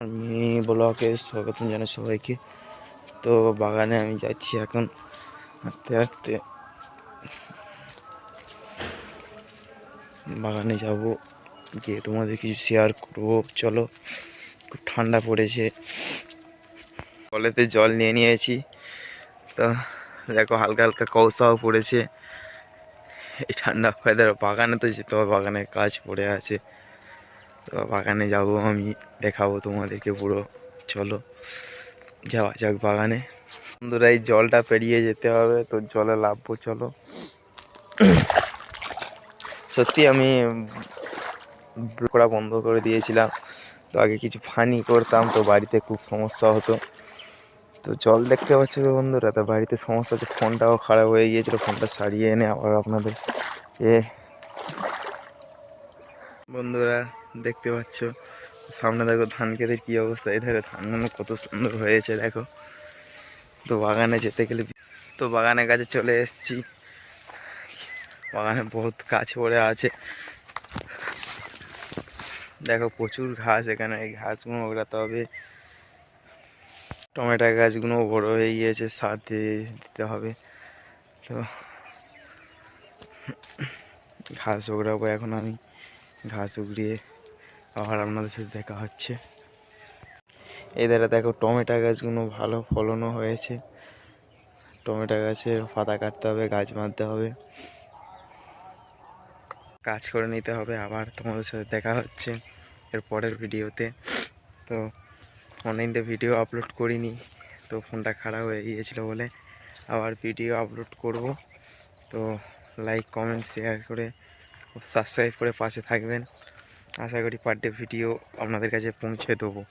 আমি ব্লগে স্বাগতম জানাই সবাইকে। তো বাগানে আমি যাচ্ছি এখন হাঁটতে হাঁটতে, বাগানে যাব, গিয়ে তোমাদের কিছু শেয়ার করবো। চলো, খুব ঠান্ডা পড়েছে, কলেতে জল নিয়ে নিয়েছি। তো দেখো হালকা হালকা কুয়াশাও পড়েছে। এই ঠান্ডা ওয়েদার বাগানে তো যেতে হবে, বাগানের কাজ পড়ে আছে। তো বাগানে যাব, আমি দেখাবো তোমাদেরকে পুরো। চলো যাওয়া যাক বাগানে। বন্ধুরা, এই জলটা পেরিয়ে যেতে হবে, তো জলে নামবো। চলো। সত্যি আমি করা বন্ধ করে দিয়েছিলাম। তো আগে কিছু ফানি করতাম, তো বাড়িতে খুব সমস্যা হতো। তো জল দেখতে পাচ্ছ তো বন্ধুরা, তো বাড়িতে সমস্যা হচ্ছে, ফোনটাও খারাপ হয়ে গিয়েছিল। ফোনটা সারিয়ে এনে আবার আপনাদের বন্ধুরা দেখতে পাচ্ছ সামনে, দেখো ধান ক্ষেতের কি অবস্থা। এই ধারে ধানগুলো কত সুন্দর হয়েছে দেখো। তো বাগানে যেতে গেলে, তো বাগানের কাছে চলে এসেছি। বাগানে বহুত গাছ পড়ে আছে, দেখো প্রচুর ঘাস এখানে। এই ঘাসগুলো ওগড়াতে হবে। টমেটো গাছগুলো বড় হয়ে গিয়েছে, সার দিয়ে দিতে হবে। তো ঘাস ওগড়াবো এখন আমি। ঘাস উগড়িয়ে আবার আপনাদের সাথে দেখা হচ্ছে। এই ধারে দেখো টমেটো গাছগুলো ভালো ফলনও হয়েছে। টমেটো গাছের পাতা কাটতে হবে, গাছ বাঁধতে হবে, কাজ করে নিতে হবে। আবার তোমাদের সাথে দেখা হচ্ছে এর পরের ভিডিওতে। তো অনলাইনে ভিডিও আপলোড করিনি, তো ফোনটা খারাপ হয়ে গিয়েছিলো বলে আবার ভিডিও আপলোড করব। তো লাইক কমেন্ট শেয়ার করে সাবস্ক্রাইব করে পাশে থাকবেন। আশা করি পার ডে ভিডিও আপনাদের কাছে পৌঁছে দেবো।